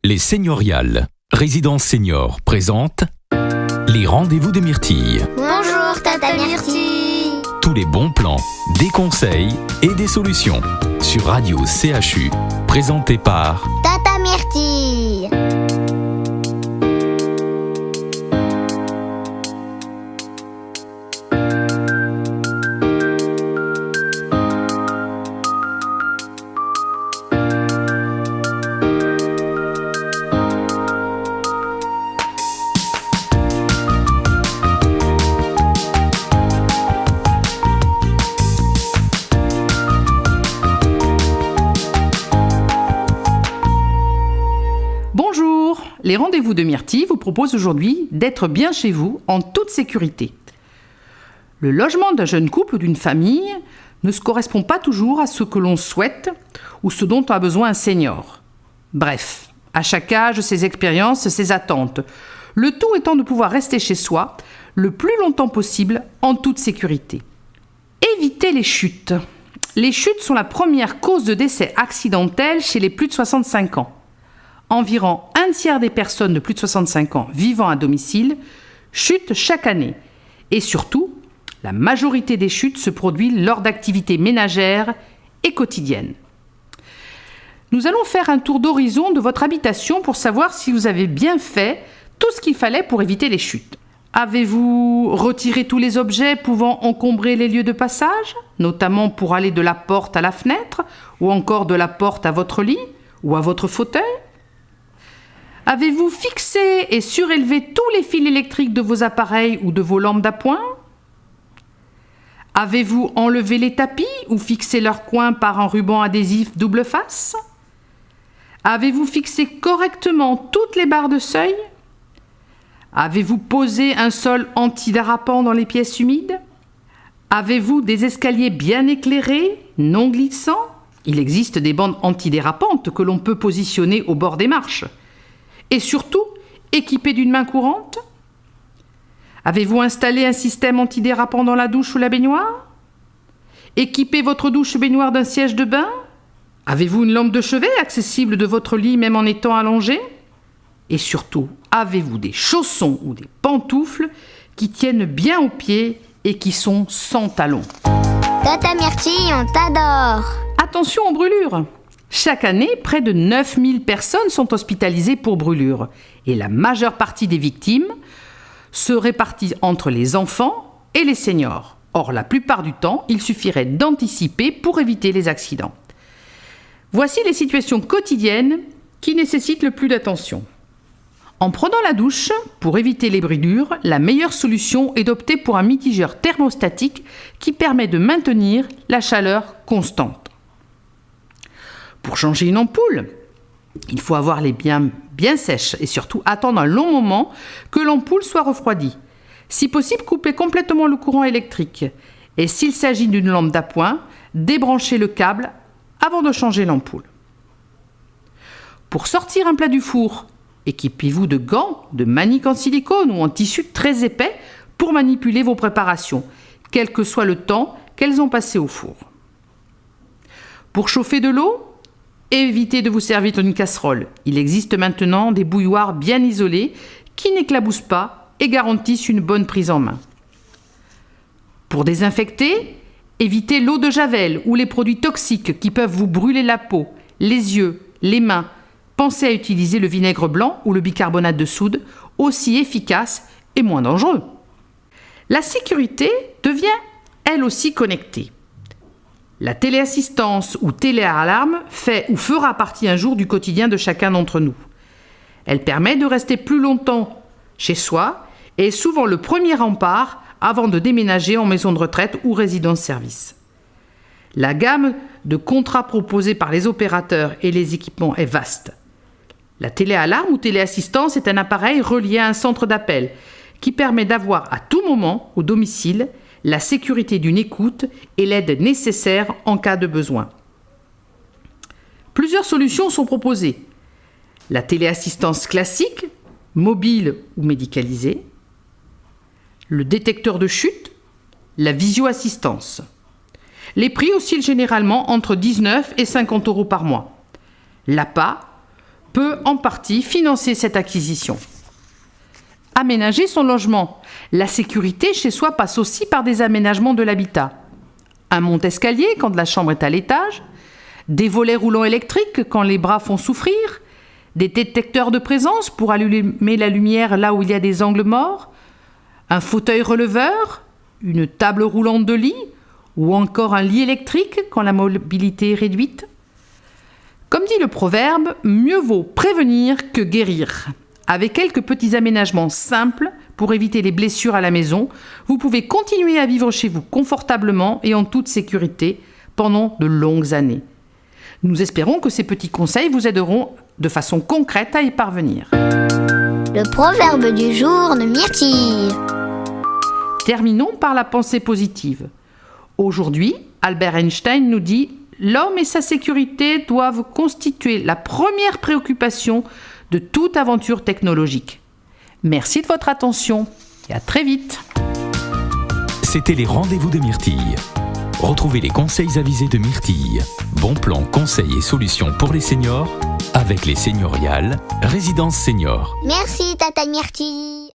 Les Seigneuriales, Résidence Senior présente les rendez-vous de Myrtille. Bonjour Tata Myrtille. Tous les bons plans, des conseils et des solutions sur Radio CHU, présenté par Tata Myrtille. Bonjour, les rendez-vous de Myrtille vous proposent aujourd'hui d'être bien chez vous en toute sécurité. Le logement d'un jeune couple ou d'une famille ne se correspond pas toujours à ce que l'on souhaite ou ce dont a besoin un senior. Bref, à chaque âge, ses expériences, ses attentes. Le tout étant de pouvoir rester chez soi le plus longtemps possible en toute sécurité. Évitez les chutes. Les chutes sont la première cause de décès accidentel chez les plus de 65 ans. Environ un tiers des personnes de plus de 65 ans vivant à domicile chutent chaque année. Et surtout, la majorité des chutes se produit lors d'activités ménagères et quotidiennes. Nous allons faire un tour d'horizon de votre habitation pour savoir si vous avez bien fait tout ce qu'il fallait pour éviter les chutes. Avez-vous retiré tous les objets pouvant encombrer les lieux de passage, notamment pour aller de la porte à la fenêtre, ou encore de la porte à votre lit, ou à votre fauteuil ? Avez-vous fixé et surélevé tous les fils électriques de vos appareils ou de vos lampes d'appoint ? Avez-vous enlevé les tapis ou fixé leurs coins par un ruban adhésif double face ? Avez-vous fixé correctement toutes les barres de seuil ? Avez-vous posé un sol antidérapant dans les pièces humides ? Avez-vous des escaliers bien éclairés, non glissants ? Il existe des bandes antidérapantes que l'on peut positionner au bord des marches. Et surtout, équipé d'une main courante ? Avez-vous installé un système antidérapant dans la douche ou la baignoire ? Équipez votre douche-baignoire d'un siège de bain ? Avez-vous une lampe de chevet accessible de votre lit même en étant allongé ? Et surtout, avez-vous des chaussons ou des pantoufles qui tiennent bien aux pieds et qui sont sans talons ? Tata Myrtille, on t'adore. Attention aux brûlures ! Chaque année, près de 9000 personnes sont hospitalisées pour brûlures et la majeure partie des victimes se répartit entre les enfants et les seniors. Or, la plupart du temps, il suffirait d'anticiper pour éviter les accidents. Voici les situations quotidiennes qui nécessitent le plus d'attention. En prenant la douche, pour éviter les brûlures, la meilleure solution est d'opter pour un mitigeur thermostatique qui permet de maintenir la chaleur constante. Pour changer une ampoule, il faut avoir les biens bien sèches et surtout attendre un long moment que l'ampoule soit refroidie. Si possible, couper complètement le courant électrique. Et s'il s'agit d'une lampe d'appoint, débranchez le câble avant de changer l'ampoule. Pour sortir un plat du four, équipez-vous de gants, de maniques en silicone ou en tissu très épais pour manipuler vos préparations, quel que soit le temps qu'elles ont passé au four. Pour chauffer de l'eau, évitez de vous servir d'une casserole. Il existe maintenant des bouilloires bien isolés qui n'éclaboussent pas et garantissent une bonne prise en main. Pour désinfecter, évitez l'eau de javel ou les produits toxiques qui peuvent vous brûler la peau, les yeux, les mains. Pensez à utiliser le vinaigre blanc ou le bicarbonate de soude, aussi efficace et moins dangereux. La sécurité devient elle aussi connectée. La téléassistance ou téléalarme fait ou fera partie un jour du quotidien de chacun d'entre nous. Elle permet de rester plus longtemps chez soi et est souvent le premier rempart avant de déménager en maison de retraite ou résidence-service. La gamme de contrats proposés par les opérateurs et les équipements est vaste. La téléalarme ou téléassistance est un appareil relié à un centre d'appel qui permet d'avoir à tout moment au domicile la sécurité d'une écoute et l'aide nécessaire en cas de besoin. Plusieurs solutions sont proposées. La téléassistance classique, mobile ou médicalisée, le détecteur de chute, la visio-assistance. Les prix oscillent généralement entre 19 et 50 € par mois. L'APA peut en partie financer cette acquisition. Aménager son logement. La sécurité chez soi passe aussi par des aménagements de l'habitat. Un monte-escalier quand la chambre est à l'étage, des volets roulants électriques quand les bras font souffrir, des détecteurs de présence pour allumer la lumière là où il y a des angles morts, un fauteuil releveur, une table roulante de lit ou encore un lit électrique quand la mobilité est réduite. Comme dit le proverbe, mieux vaut prévenir que guérir. Avec quelques petits aménagements simples pour éviter les blessures à la maison, vous pouvez continuer à vivre chez vous confortablement et en toute sécurité pendant de longues années. Nous espérons que ces petits conseils vous aideront de façon concrète à y parvenir. Le proverbe du jour de Myrtille. Terminons par la pensée positive. Aujourd'hui, Albert Einstein nous dit « L'homme et sa sécurité doivent constituer la première préoccupation de toute aventure technologique. » Merci de votre attention et à très vite. C'était les rendez-vous de Myrtille. Retrouvez les conseils avisés de Myrtille. Bons plans, conseils et solutions pour les seniors avec les Senioriales, résidence senior. Merci, Tata Myrtille.